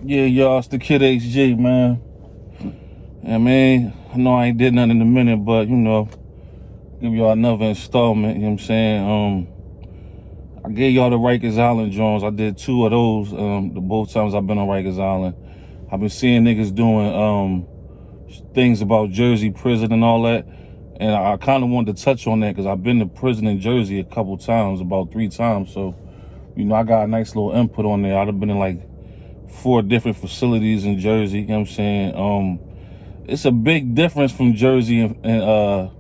Yeah, y'all, it's the Kid HG, man. I mean, I know I ain't did nothing in a minute, but give y'all another installment. You know what I'm saying? I gave y'all the Rikers Island Jones. I did two of those. The both times I've been on Rikers Island, I've been seeing niggas doing things about Jersey prison and all that, and I kind of wanted to touch on that because I've been to prison in Jersey a couple times, about 3 times. So, I got a nice little input on there. I'd have been in like 4 different facilities in Jersey. You know what I'm saying? It's a big difference from Jersey and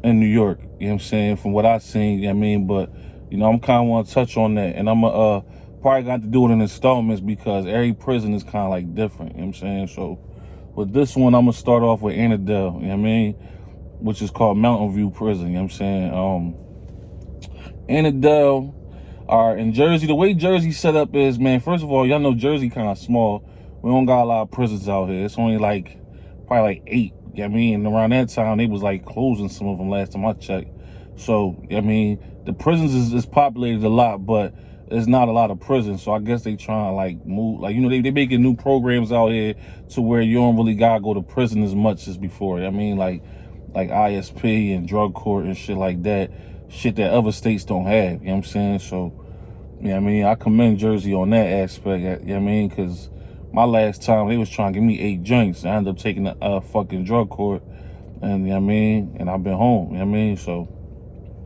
New York. You know what I'm saying? From what I've seen, you know what I mean? But I'm kind of want to touch on that, and I'm probably got to do it in installments because every prison is kind of like different. You know what I'm saying? So with this one, I'm gonna start off with Annandale. You know what I mean? Which is called Mountain View Prison. You know what I'm saying? Annandale. All right, in Jersey, the way Jersey set up is, man, first of all, y'all know Jersey kind of small. We don't got a lot of prisons out here. It's only probably like 8. You know what I mean? And around that time, they was like closing some of them last time I checked. So, I mean, the prisons is populated a lot, but there's not a lot of prisons. So I guess they trying to like move, like, they making new programs out here to where you don't really gotta go to prison as much as before. You know what I mean? Like ISP and drug court and shit like that. Shit that other states don't have. You know what I'm saying? So, I commend Jersey on that aspect. You know what I mean? Because my last time, they was trying to give me 8 joints. I ended up taking the fucking drug court. And, you know what I mean? And I've been home. You know what I mean? So,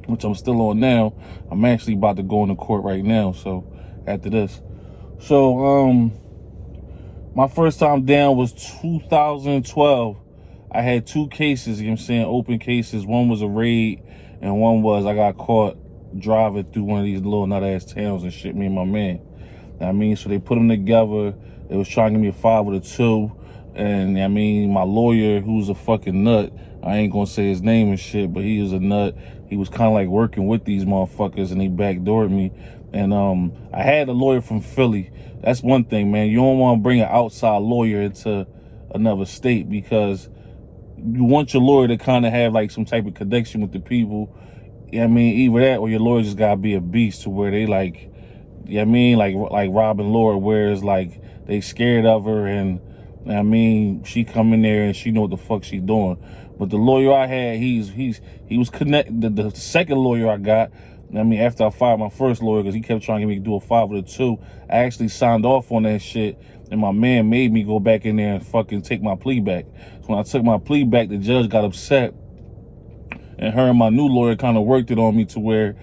which I'm still on now. I'm actually about to go into court right now. So, after this. So, my first time down was 2012. I had 2 cases, you know what I'm saying, open cases. One was a raid, and one was I got caught driving through one of these little nut-ass towns and shit, me and my man. So they put them together. They was trying to give me a 5 with a 2. And, my lawyer, who's a fucking nut, I ain't gonna say his name and shit, but he was a nut. He was kind of like working with these motherfuckers, and he backdoored me. And I had a lawyer from Philly. That's one thing, man. You don't want to bring an outside lawyer into another state because you want your lawyer to kind of have like some type of connection with the people. Either that or your lawyer just gotta be a beast to where they like, like Robin Lord, where it's like they scared of her and she come in there and she know what the fuck she doing. But the lawyer I had, he was connected. The second lawyer I got, after I fired my first lawyer because he kept trying to get me to do a 5 with a 2, I actually signed off on that shit. And my man made me go back in there and fucking take my plea back. So when I took my plea back, the judge got upset. And her and my new lawyer kind of worked it on me to where,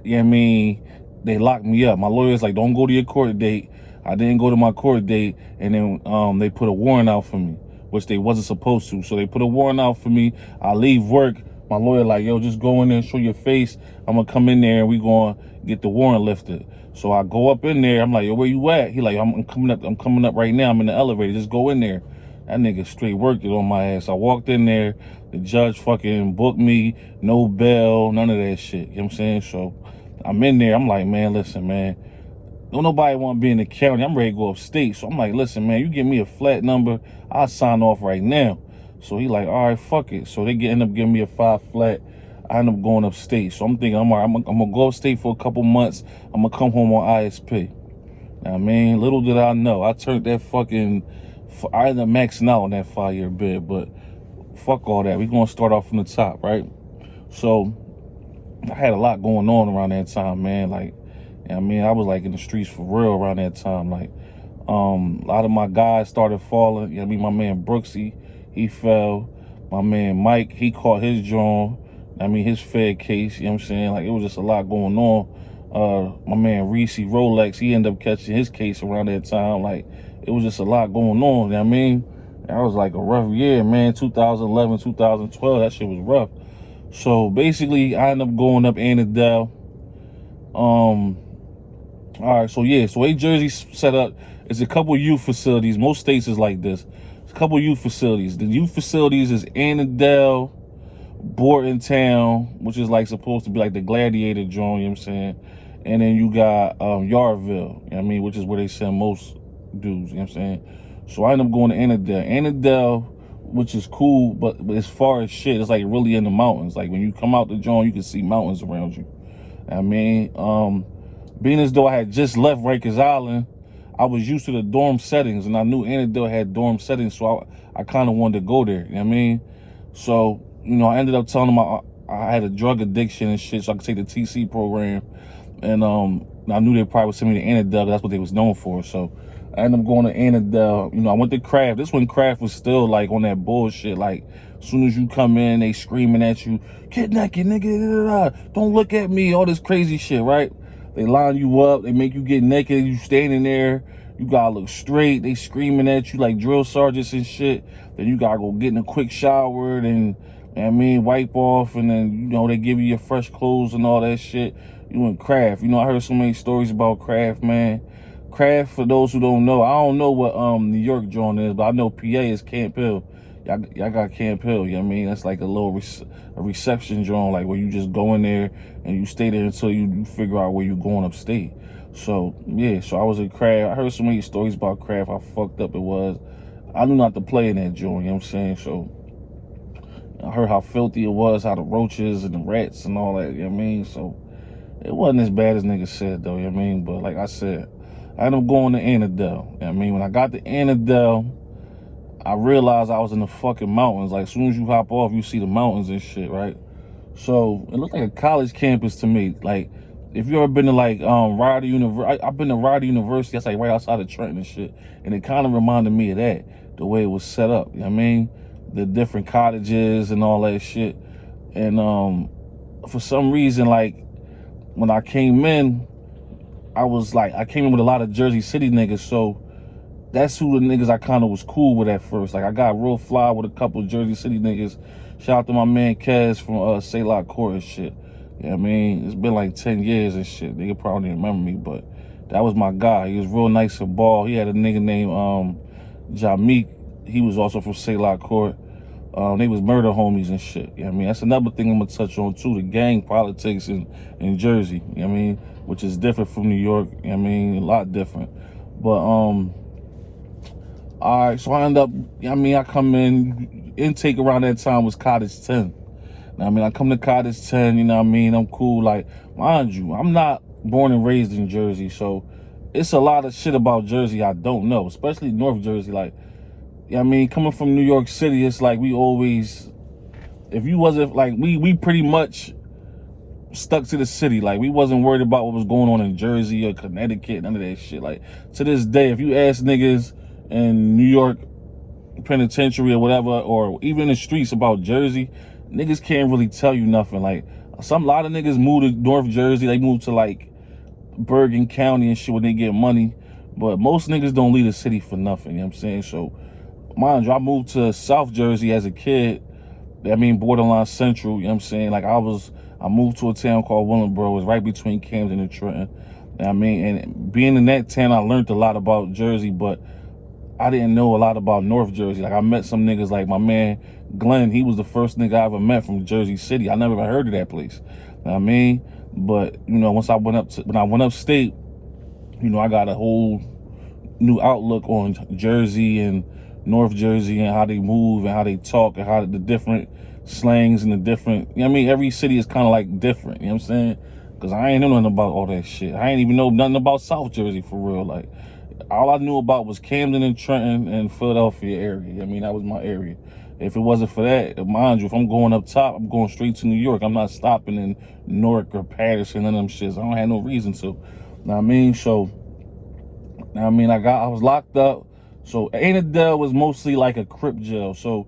they locked me up. My lawyer's like, don't go to your court date. I didn't go to my court date. And then they put a warrant out for me, which they wasn't supposed to. So they put a warrant out for me. I leave work. My lawyer like, yo, just go in there and show your face. I'm going to come in there and we going to get the warrant lifted. So I go up in there. I'm like, yo, where you at? He like, I'm coming up right now. I'm in the elevator. Just go in there. That nigga straight worked it on my ass. I walked in there. The judge fucking booked me. No bail. None of that shit. You know what I'm saying? So I'm in there. I'm like, man, listen, man. Don't nobody want to be in the county. I'm ready to go upstate. So I'm like, listen, man, you give me a flat number, I'll sign off right now. So he like, all right, fuck it. So they end up giving me a 5 flat. I end up going upstate. So I'm thinking, I'm going to go upstate for a couple months. I'm going to come home on ISP. Little did I know. I turned that fucking, I ended up maxing out on that 5-year bid, but fuck all that. We going to start off from the top, right? So I had a lot going on around that time, man. Like, I was like in the streets for real around that time. Like, a lot of my guys started falling. My man Brooksy, he fell. My man Mike, he caught his jaw. His Fed case, you know what I'm saying? Like, it was just a lot going on. My man Reese Rolex, he ended up catching his case around that time. Like, it was just a lot going on, you know what I mean? That was like a rough year, man. 2011, 2012, that shit was rough. So basically, I ended up going up Annandale. All right, so yeah, so Jersey set up is a couple youth facilities. Most states is like this. It's a couple youth facilities. The youth facilities is Annandale, Bordentown, which is like supposed to be like the gladiator joint, you know what I'm saying? And then you got Yarville, you know what I mean, which is where they send most dudes, you know what I'm saying? So I ended up going to Annandale. Annandale, which is cool, but as far as shit, it's like really in the mountains. Like when you come out the joint, you can see mountains around you. Being as though I had just left Rikers Island, I was used to the dorm settings, and I knew Annandale had dorm settings, so I kind of wanted to go there. You know what I mean? So, I ended up telling them I had a drug addiction and shit, so I could take the TC program. And I knew they probably would send me to Annandale, 'cause that's what they was known for. So I ended up going to Annandale. I went to Craft. This when Craft was still like on that bullshit. Like, as soon as you come in, they screaming at you, "Get naked, nigga, don't look at me," all this crazy shit, right? They line you up, they make you get naked, you standing there, you gotta look straight, they screaming at you like drill sergeants and shit. Then you gotta go get in a quick shower, then, wipe off, and then, they give you your fresh clothes and all that shit. You in Craft. I heard so many stories about Craft, man. Craft, for those who don't know, I don't know what New York joint is, but I know PA is Camp Hill. Y'all got Camp Hill, you know what I mean? That's like a little a reception joint, like where you just go in there and you stay there until you figure out where you're going upstate. So, yeah, so I was at Craft. I heard so many stories about Craft, how fucked up it was. I knew not to play in that joint, you know what I'm saying? So, I heard how filthy it was, how the roaches and the rats and all that, you know what I mean? So, it wasn't as bad as niggas said, though, you know what I mean? But like I said, I ended up going to Annandale. You know what I mean? When I got to Annandale, I realized I was in the fucking mountains. Like, as soon as you hop off, you see the mountains and shit, right? So it looked like a college campus to me. Like, if you ever been to like Rider University, I've been to Rider University. That's like right outside of Trenton and shit. And it kind of reminded me of that, the way it was set up. You know what I mean? The different cottages and all that shit. And for some reason, like, when I came in, I came in with a lot of Jersey City niggas, so that's who the niggas I kind of was cool with at first. Like, I got real fly with a couple of Jersey City niggas. Shout out to my man Kez from Saylock Court and shit. You know what I mean? It's been like 10 years and shit. Nigga probably didn't remember me, but that was my guy. He was real nice and ball. He had a nigga named Jameek. He was also from Saylock Court. They was murder homies and shit. You know what I mean? That's another thing I'm gonna touch on too, the gang politics in Jersey, you know what I mean? Which is different from New York, you know what I mean? A lot different. But all right, so I end up, I come in, intake around that time was Cottage 10. I come to Cottage 10, you know what I mean? I'm cool. Like, mind you, I'm not born and raised in Jersey, so it's a lot of shit about Jersey I don't know, especially North Jersey. Like, coming from New York City, it's like we always, if you wasn't, like, we pretty much stuck to the city. Like, we wasn't worried about what was going on in Jersey or Connecticut, none of that shit. Like, to this day, if you ask niggas in New York penitentiary or whatever, or even in the streets about Jersey, niggas can't really tell you nothing. Like, a lot of niggas move to North Jersey, they move to like Bergen County and shit when they get money, but most niggas don't leave the city for nothing, you know what I'm saying? So, mind you, I moved to South Jersey as a kid. Borderline central, you know what I'm saying? Like, I moved to a town called Willingboro. It was right between Camden and Trenton. You know what I mean? And being in that town, I learned a lot about Jersey, but I didn't know a lot about North Jersey. Like, I met some niggas, like my man Glenn. He was the first nigga I ever met from Jersey City. I never even heard of that place. You know what I mean? But, once when I went upstate, I got a whole new outlook on Jersey and North Jersey and how they move and how they talk and how the different slangs and the different, every city is kind of like different, you know what I'm saying? Because I ain't know nothing about all that shit. I ain't even know nothing about South Jersey for real. Like, all I knew about was Camden and Trenton and Philadelphia area. That was my area. If it wasn't for that, mind you, if I'm going up top, I'm going straight to New York. I'm not stopping in Newark or Patterson and them shits. I don't have no reason to. Know what I mean? So, I was locked up. So Annandale was mostly like a Crip jail. So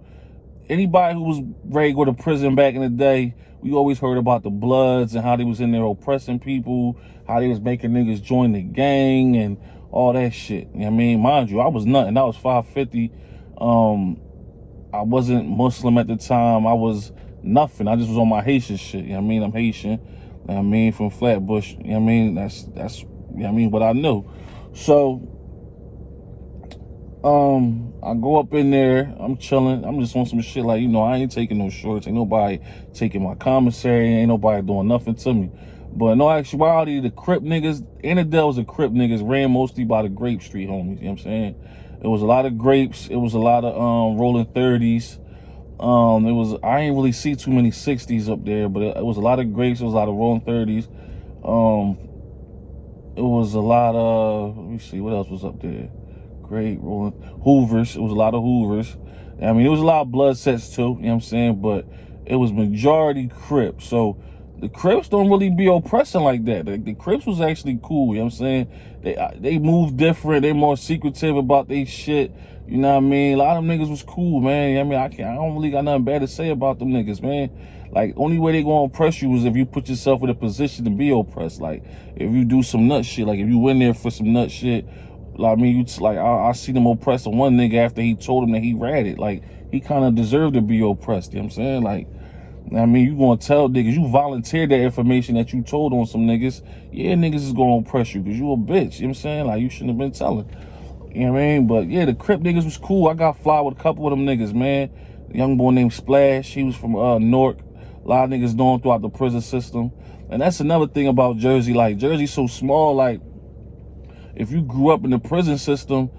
anybody who was ready to go to prison back in the day, we always heard about the Bloods and how they was in there oppressing people, how they was making niggas join the gang and all that shit. You know what I mean? Mind you, I was nothing. I was 550. I wasn't Muslim at the time. I was nothing. I just was on my Haitian shit. You know what I mean? I'm Haitian. You know what I mean? From Flatbush. You know what I mean? That's you know what I mean, what I knew. So I go up in there, I'm chilling, I'm just on some shit like, I ain't taking no shorts, ain't nobody taking my commissary, ain't nobody doing nothing to me. But in all actuality, the Crip niggas, Annandale was a Crip niggas, ran mostly by the Grape Street homies, you know what I'm saying? It was a lot of grapes, it was a lot of rolling 30s. I ain't really see too many 60s up there, but it was a lot of grapes, it was a lot of rolling 30s. It It was a lot of, let me see, what else was up there? Great rolling Hoovers. It was a lot of Hoovers. I mean, it was a lot of blood sets too, you know what I'm saying? But it was majority Crips. So the Crips don't really be oppressing like that. The Crips was actually cool, you know what I'm saying? They move different. They more secretive about they shit. You know what I mean? A lot of them niggas was cool, man. I mean, I don't really got nothing bad to say about them niggas, man. Like, only way they gonna oppress you is if you put yourself in a position to be oppressed. Like, if you do some nut shit, like if you went there for some nut shit, like, I mean, I see them oppressing one nigga after he told him that he ratted. Like, he kind of deserved to be oppressed, you know what I'm saying? Like, I mean, you gonna tell niggas, you volunteered that information that you told on some niggas, yeah, niggas is gonna oppress you because you a bitch, you know what I'm saying? Like, you shouldn't have been telling. You know what I mean? But yeah, the Crip niggas was cool. I got fly with a couple of them niggas, man. A young boy named Splash, he was from Newark. A lot of niggas know him throughout the prison system. And that's another thing about Jersey. Like, Jersey's so small, like, if you grew up in the prison system,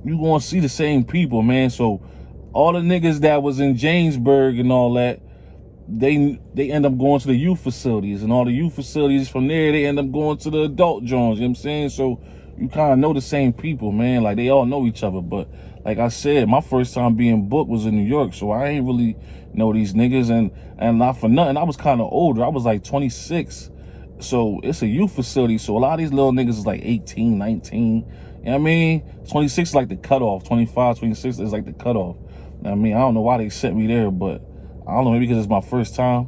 you gonna see the same people, man. So all the niggas that was in Jamesburg and all that, they end up going to the youth facilities, and all the youth facilities from there, they end up going to the adult joints, you know what I'm saying? So you kind of know the same people, man. Like, they all know each other. But like I said, my first time being booked was in New York, so I ain't really know these niggas. And not for nothing, I was kind of older. I was like 26. So it's a youth facility, so a lot of these little niggas is like 18, 19. You know what I mean? 26 is like the cutoff. 25, 26 is like the cutoff. I mean, I don't know why they sent me there, but I don't know, maybe because it's my first time.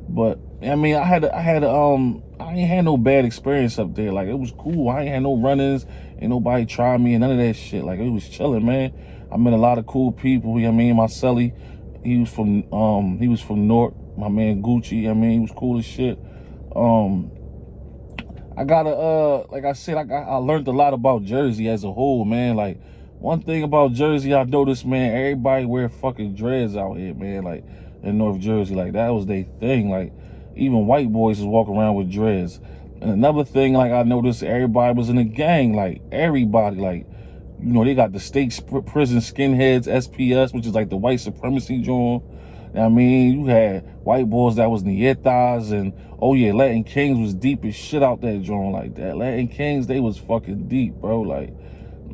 But I mean, I ain't had no bad experience up there. Like, it was cool. I ain't had no run-ins. Ain't nobody try me and none of that shit. Like, it was chilling, man. I met a lot of cool people. You know what I mean? My celly, he was from Newark. My man Gucci, I mean, he was cool as shit. I gotta, like I said, I learned a lot about Jersey as a whole, man. Like, one thing about Jersey I noticed, man, everybody wear fucking dreads out here, man. Like, in North Jersey, like, that was their thing. Like, even white boys is walking around with dreads. And another thing, like, I noticed everybody was in a gang. Like, everybody, like, you know, they got the state prison skinheads, SPS, which is like the white supremacy joint. I mean, you had white boys that was Nietas, and oh yeah, Latin Kings was deep as shit out that joint like that. Latin Kings, they was fucking deep, bro. Like,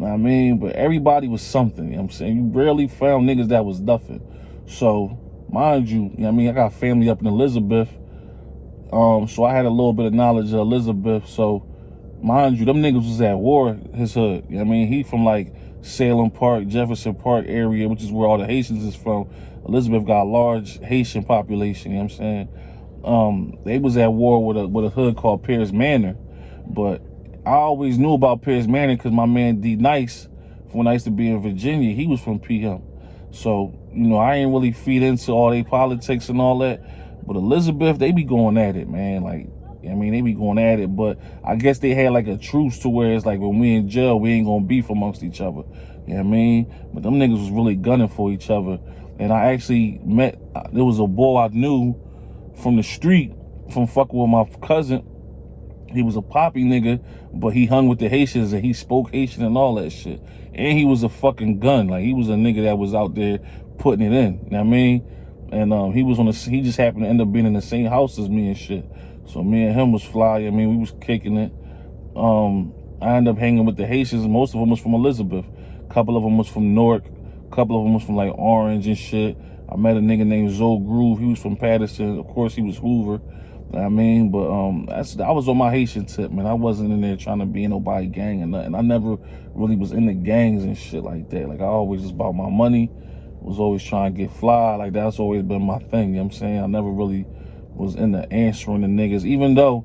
I mean, but everybody was something, you know what I'm saying? You rarely found niggas that was nothing. So, mind you, I mean, I got family up in Elizabeth, so I had a little bit of knowledge of Elizabeth. So, mind you, them niggas was at war, his hood. You know what I mean? He from like Salem Park, Jefferson Park area, which is where all the Haitians is from. Elizabeth got a large Haitian population, you know what I'm saying? They was at war with a hood called Pierce Manor. But I always knew about Pierce Manor because my man D Nice, from when I used to be in Virginia, he was from PM. So, you know, I ain't really feed into all they politics and all that. But Elizabeth, they be going at it, man. Like, I mean, they be going at it, but I guess they had like a truce to where it's like, when we in jail, we ain't gonna beef amongst each other. You know what I mean? But them niggas was really gunning for each other. And I actually met, there was a boy I knew from the street, from fucking with my cousin. He was a poppy nigga, but he hung with the Haitians and he spoke Haitian and all that shit. And he was a fucking gun. Like, he was a nigga that was out there putting it in. You know what I mean? And he just happened to end up being in the same house as me and shit. So me and him was fly. I mean, we was kicking it. I ended up hanging with the Haitians. Most of them was from Elizabeth. A couple of them was from Newark. A couple of them was from like Orange and shit. I met a nigga named Zoe Groove. He was from Patterson. Of course, he was Hoover. I mean, but I was on my Haitian tip, man. I wasn't in there trying to be in nobody gang or nothing. I never really was in the gangs and shit like that. Like, I always was about my money. Was always trying to get fly. Like, that's always been my thing, you know what I'm saying? I never really was into answering the niggas, even though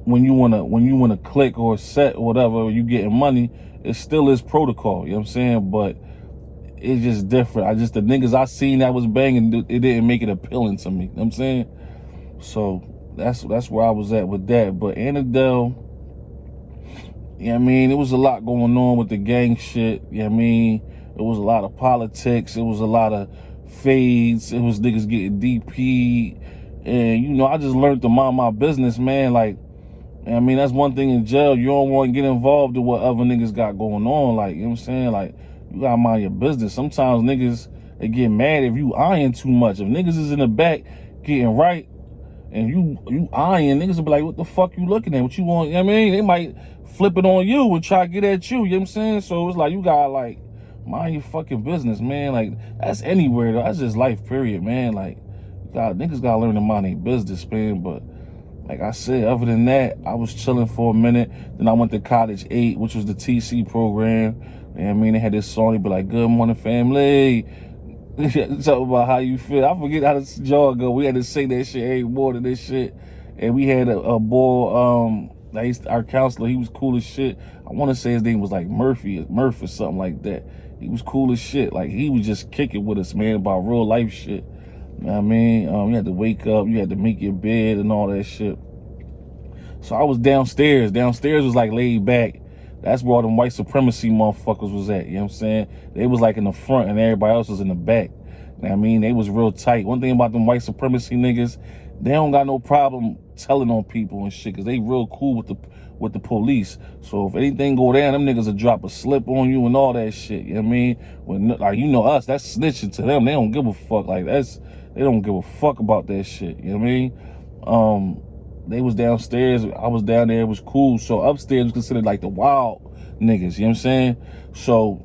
when you wanna click or set or whatever, or you getting money, it still is protocol, you know what I'm saying? But it's just different. The niggas I seen that was banging, it didn't make it appealing to me, you know what I'm saying? So that's where I was at with that. But Annandale, you know what I mean, it was a lot going on with the gang shit, you know what I mean? It was a lot of politics, it was a lot of fades, it was niggas getting DP. And, you know, I just learned to mind my business, man. Like, I mean, that's one thing in jail. You don't want to get involved in what other niggas got going on. Like, you know what I'm saying? Like, you got to mind your business. Sometimes niggas, they get mad if you eyeing too much. If niggas is in the back getting right, and you eyeing, niggas will be like, what the fuck you looking at? What you want? You know what I mean? They might flip it on you and try to get at you. You know what I'm saying? So it's like, you gotta like mind your fucking business, man. Like, that's anywhere though. That's just life, period, man. Like, niggas gotta learn to mind their business, man. But like I said, other than that, I was chilling for a minute. Then I went to College 8, which was the TC program. You know what I mean? They had this song, they'd be like, good morning, family. Talking about how you feel. I forget how this joke go. We had to sing that shit every morning, this shit. And we had a boy, our counselor, he was cool as shit. I want to say his name was like Murph or something like that. He was cool as shit. Like, he was just kicking with us, man, about real life shit. You know what I mean? You had to wake up, you had to make your bed and all that shit. So I was downstairs. Downstairs was like laid back. That's where all them white supremacy motherfuckers was at. You know what I'm saying? They was like in the front and everybody else was in the back. You know what I mean? They was real tight. One thing about them white supremacy niggas, they don't got no problem telling on people and shit, because they real cool with the police. So if anything go down, them niggas will drop a slip on you and all that shit. You know what I mean? When, like, you know us, that's snitching to them. They don't give a fuck. Like, they don't give a fuck about that shit. You know what I mean? They was downstairs, I was down there, it was cool. So upstairs was considered like the wild niggas, you know what I'm saying? So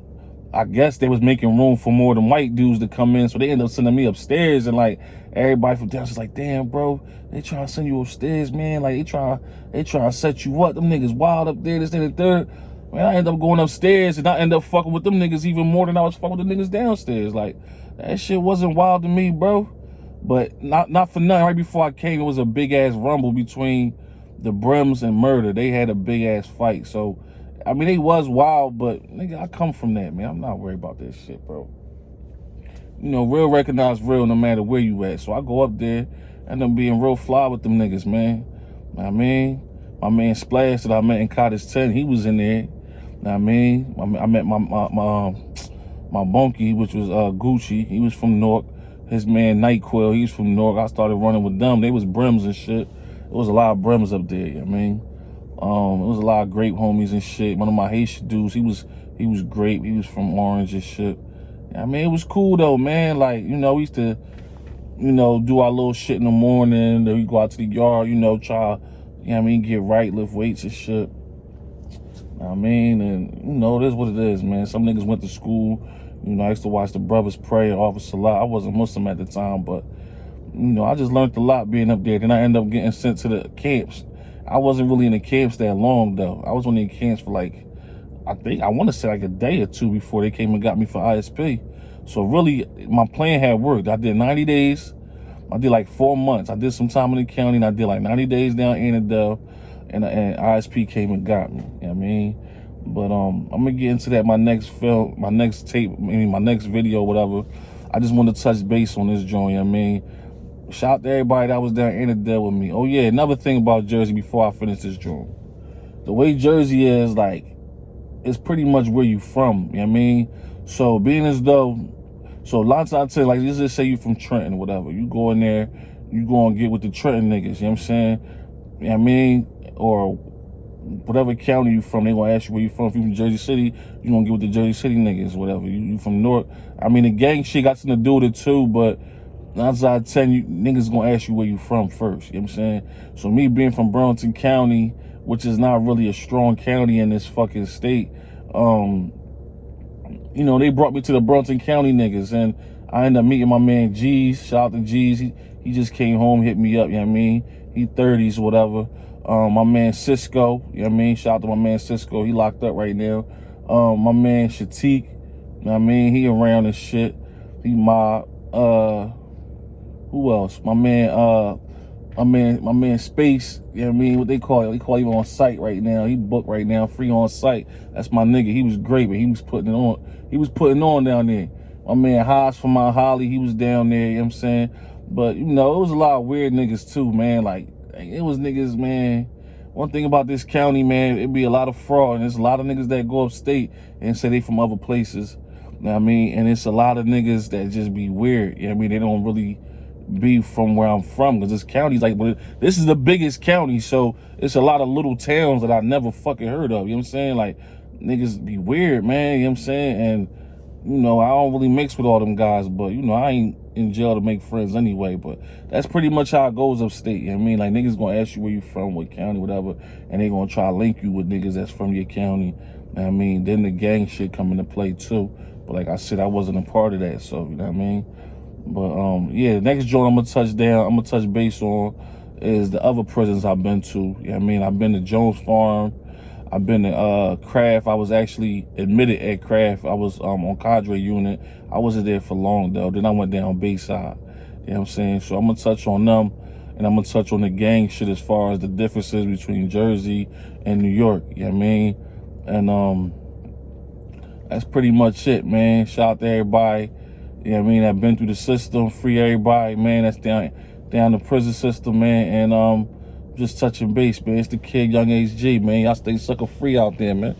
I guess they was making room for more than white dudes to come in. So they ended up sending me upstairs, and like everybody from downstairs like, damn, bro, they trying to send you upstairs, man. Like, they trying to set you up. Them niggas wild up there, this, that, and the third. Man, I ended up going upstairs and I ended up fucking with them niggas even more than I was fucking with the niggas downstairs. Like, that shit wasn't wild to me, bro. But not for nothing, right before I came, it was a big ass rumble between the Brims and Murder. They had a big ass fight. So, I mean, they was wild, but nigga, I come from that, man. I'm not worried about that shit, bro. You know, real recognize real no matter where you at. So I go up there, end up being real fly with them niggas, man. Know what I mean? My man Splash that I met in Cottage 10, he was in there. Know what I mean? I met my bunkie, which was Gucci. He was from Newark. His man Nightquill, he's from Newark. I started running with them. They was brims and shit. It was a lot of brims up there, you know what I mean? It was a lot of grape homies and shit. One of my Haitian dudes, he was grape. He was from Orange and shit. I mean, it was cool though, man. Like, you know, we used to, you know, do our little shit in the morning. Then we go out to the yard, you know, try, you know what I mean, get right, lift weights and shit. I mean, and you know, it is what it is, man. Some niggas went to school. You know, I used to watch the brothers pray and offer salah. I wasn't Muslim at the time, but, you know, I just learned a lot being up there. Then I ended up getting sent to the camps. I wasn't really in the camps that long, though. I was only in camps for like, I want to say like a day or two before they came and got me for ISP. So really, my plan had worked. I did 90 days. I did like 4 months. I did some time in the county, and I did like 90 days down in Annandale, and ISP came and got me. You know what I mean? But I'm gonna get into that my next tape, maybe my next video, whatever. I just want to touch base on this joint, you know what I mean? Shout out to everybody that was down in Annandale with me. Oh yeah, another thing about Jersey before I finish this joint. The way Jersey is, like, it's pretty much where you from, you know what I mean? So being as though, so lots of times, like, let's just say you from Trenton or whatever. You go in there, you go and get with the Trenton niggas, you know what I'm saying? You know what I mean? Or whatever county you from, they gonna ask you where you from. If you from Jersey City, you gonna get with the Jersey City niggas, whatever. You from Newark. I mean, the gang shit got something to do with it too, but 9 out of 10, you niggas gonna ask you where you from first, you know what I'm saying? So me being from Burlington County, which is not really a strong county in this fucking state, you know, they brought me to the Burlington County niggas, and I ended up meeting my man G's. Shout out to G's. He just came home, hit me up, you know what I mean? He 30s, whatever. My man Cisco, you know what I mean? Shout out to my man Cisco. He locked up right now. My man Shatik, you know what I mean? He around and shit. He my, who else? My man Space, you know what I mean? What they call it? They call him on site right now. He booked right now, free on site. That's my nigga. He was great, but he was putting it on. He was putting on down there. My man Haas from Mount Holly, he was down there, you know what I'm saying? But, you know, it was a lot of weird niggas too, man. Like, it was niggas, man. One thing about this county, man, it be a lot of fraud. And there's a lot of niggas that go upstate and say they from other places. You know what I mean? And it's a lot of niggas that just be weird. You know what I mean? They don't really be from where I'm from, because this county's like, this is the biggest county, so it's a lot of little towns that I never fucking heard of. You know what I'm saying? Like, niggas be weird, man. You know what I'm saying? And, you know, I don't really mix with all them guys, but, you know, I ain't in jail to make friends anyway, but that's pretty much how it goes upstate. You know what I mean? Like, niggas gonna ask you where you from, what county, whatever, and they gonna try to link you with niggas that's from your county. You know what I mean? Then the gang shit come into play too. But like I said, I wasn't a part of that, so you know what I mean? But yeah, the next joint I'm gonna touch base on is the other prisons I've been to. You know what I mean? I've been to Jones Farm. I've been to Craft. I was actually admitted at Craft. I was on Cadre unit. I wasn't there for long though. Then I went down Bayside. You know what I'm saying? So I'm gonna touch on them, and I'm gonna touch on the gang shit as far as the differences between Jersey and New York. You know what I mean? And that's pretty much it, man. Shout out to everybody. You know what I mean? I've been through the system. Free everybody, man. That's down the prison system, man. And just touching base, man. It's the kid, Young HG, man. Y'all stay sucker free out there, man.